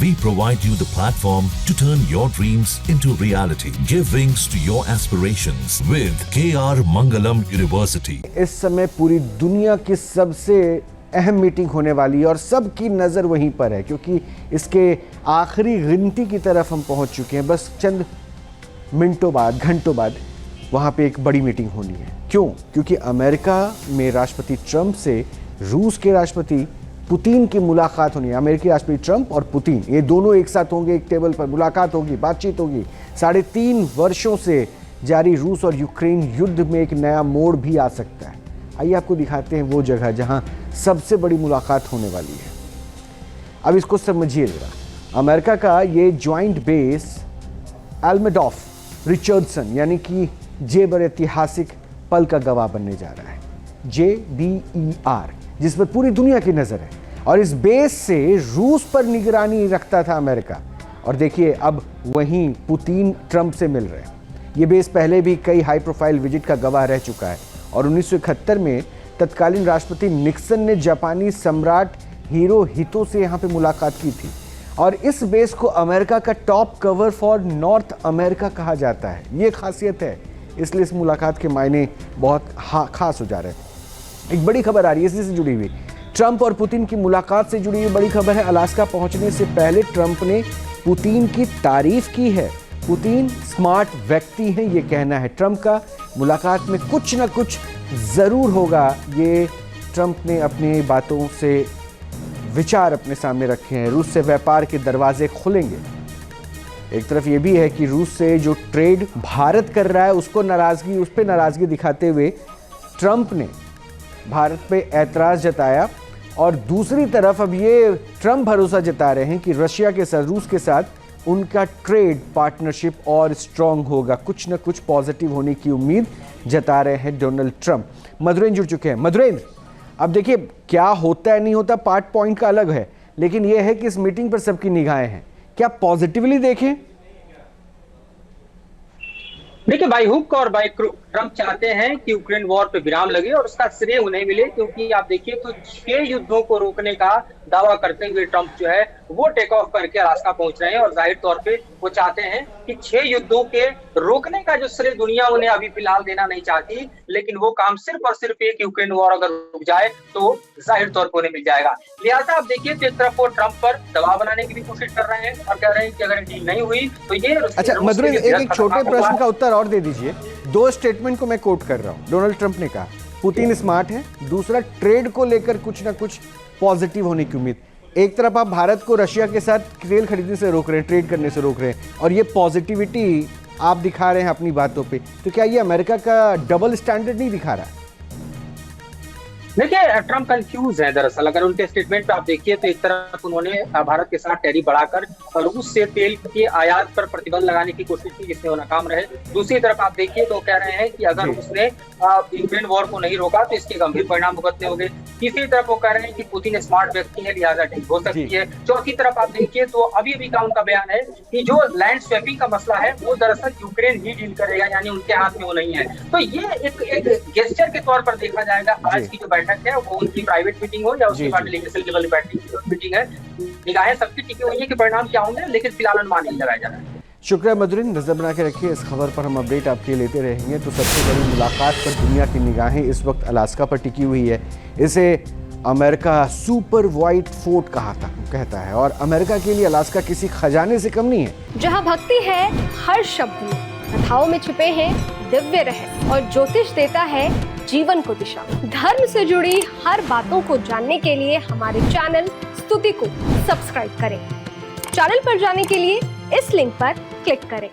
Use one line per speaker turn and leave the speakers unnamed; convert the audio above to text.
We provide you the platform to turn your dreams into reality. Give wings to your aspirations with KR Mangalam University.
इस समय पूरी दुनिया की सबसे अहम मीटिंग होने वाली है और सबकी नज़र वहीं पर है, क्योंकि इसके आखिरी गिनती की तरफ हम पहुंच चुके हैं। बस चंद मिनटों बाद, घंटों बाद वहाँ पे एक बड़ी मीटिंग होनी है। क्यों? क्योंकि अमेरिका में राष्ट्रपति ट्रंप से रूस के राष्ट्रपति पुतिन की मुलाकात होनी है। अमेरिकी राष्ट्रपति ट्रंप और पुतिन, ये दोनों एक साथ होंगे, एक टेबल पर मुलाकात होगी, बातचीत होगी। 3.5 वर्षों से जारी रूस और यूक्रेन युद्ध में एक नया मोड़ भी आ सकता है। आइए आपको दिखाते हैं वो जगह जहां सबसे बड़ी मुलाकात होने वाली है। अब इसको समझिए जरा। अमेरिका का ये ज्वाइंट बेस एल्मेडॉफ रिचर्डसन यानी कि जेबर ऐतिहासिक पल का गवाह बनने जा रहा है। JBER, जिस पर पूरी दुनिया की नज़र है। और इस बेस से रूस पर निगरानी रखता था अमेरिका। और देखिए अब वहीं पुतिन ट्रंप से मिल रहे हैं। ये बेस पहले भी कई हाई प्रोफाइल विजिट का गवाह रह चुका है। और 1971 में तत्कालीन राष्ट्रपति निक्सन ने जापानी सम्राट हिरोहितो से यहाँ पे मुलाकात की थी। और इस बेस को अमेरिका का top cover for north America कहा जाता है। ये खासियत है, इसलिए इस मुलाकात के मायने बहुत खास हो जा रहे हैं। एक बड़ी खबर आ रही है इसी से जुड़ी हुई, ट्रंप और पुतिन की मुलाकात से जुड़ी हुई बड़ी खबर है। अलास्का पहुंचने से पहले ट्रंप ने पुतिन की तारीफ की है। पुतिन स्मार्ट व्यक्ति हैं, ये कहना है ट्रंप का। मुलाकात में कुछ ना कुछ ज़रूर होगा, ये ट्रंप ने अपनी बातों से विचार अपने सामने रखे हैं। रूस से व्यापार के दरवाजे खुलेंगे। एक तरफ ये भी है कि रूस से जो ट्रेड भारत कर रहा है उस पर नाराज़गी दिखाते हुए ट्रंप ने भारत पे ऐतराज़ जताया। और दूसरी तरफ अब ये ट्रंप भरोसा जता रहे हैं कि रशिया के साथ, रूस के साथ उनका ट्रेड पार्टनरशिप और स्ट्रॉन्ग होगा। कुछ ना कुछ पॉजिटिव होने की उम्मीद जता रहे हैं डोनाल्ड ट्रंप। मधुरेंद्र जुड़ चुके हैं। मधुरेंद्र, अब देखिए क्या होता है नहीं होता पार्ट पॉइंट का अलग है, लेकिन यह है कि इस मीटिंग पर सबकी निगाहें हैं। क्या पॉजिटिवली देखें?
देखिए, बाई हुक और बाई क्रुक ट्रंप चाहते हैं कि यूक्रेन वॉर पे विराम लगे और उसका श्रेय उन्हें मिले, क्योंकि आप देखिए तो 6 युद्धों को रोकने का दावा करते हुए ट्रंप जो है वो टेक ऑफ करके अलास्का पहुंच रहे हैं। और जाहिर तौर पे वो चाहते हैं कि 6 युद्धों के रोकने का जो श्रेय दुनिया उन्हें अभी फिलहाल देना नहीं चाहती, लेकिन वो काम सिर्फ और सिर्फ एक यूक्रेन वॉर अगर रुक जाए तो जाहिर तौर पर उन्हें मिल जाएगा। लिहाजा आप देखिए तो एक तरफ वो ट्रंप पर दबाव बनाने की भी कोशिश कर रहे हैं और कह रहे हैं कि अगर डील नहीं हुई तो ये
अच्छा मधुरेंद्र, एक छोटे प्रश्न का उत्तर और दे दीजिए। 2 स्टेटमेंट को मैं कोट कर रहा हूं। डोनाल्ड ट्रंप ने कहा पुतिन स्मार्ट है, दूसरा ट्रेड को लेकर कुछ ना कुछ पॉजिटिव होने की उम्मीद। एक तरफ आप भारत को रशिया के साथ तेल खरीदने से रोक रहे हैं, ट्रेड करने से रोक रहे हैं, और ये पॉजिटिविटी आप दिखा रहे हैं अपनी बातों पे, तो क्या ये अमेरिका का डबल स्टैंडर्ड नहीं दिखा रहा है?
देखिए, ट्रंप कंफ्यूज है दरअसल। अगर उनके स्टेटमेंट पे आप देखिए तो एक तरफ उन्होंने भारत के साथ टैरिफ बढ़ाकर रूस से तेल के आयात पर प्रतिबंध लगाने की कोशिश की, जिसमें वो नाकाम रहे। दूसरी तरफ आप देखिए तो कह रहे हैं कि अगर उसने यूक्रेन वॉर को नहीं रोका तो इसके गंभीर परिणाम भुगतने होंगे। तीसरी तरफ वो कह रहे हैं कि पुतिन स्मार्ट व्यक्ति है, लिहाजा ठीक हो सकती है। चौथी तरफ आप देखिए तो अभी का उनका बयान है कि जो लैंड स्वैपिंग का मसला है वो दरअसल यूक्रेन ही डील करेगा, यानी उनके हाथ में वो नहीं है। तो ये एक गेस्चर के तौर पर देखा जाएगा। आज की जो बैठक है वो उनकी प्राइवेट मीटिंग हो या उसके बाद डेलीगेशन लेवल मीटिंग है, निगाहें सबकी टिकी हुई है कि परिणाम क्या होंगे, लेकिन फिलहाल अनुमान नहीं लगाया जा रहा है।
शुक्रिया मधुरेंद्र, नजर बना के रखिए इस खबर पर, हम अपडेट आपके लेते रहेंगे। तो सबसे बड़ी मुलाकात पर दुनिया की निगाहें इस वक्त अलास्का पर टिकी हुई है। इसे अमेरिका सुपर व्हाइट फोर्ट कहता है, और अमेरिका के लिए अलास्का किसी खजाने से कम नहीं है।
जहाँ भक्ति है हर शब्द में, कथाओं में छिपे हैं दिव्य रहस्य, और ज्योतिष देता है जीवन को दिशा। धर्म से जुड़ी हर बातों को जानने के लिए हमारे चैनल स्तुति को सब्सक्राइब करें। चैनल पर जाने के लिए इस लिंक पर क्लिक करें।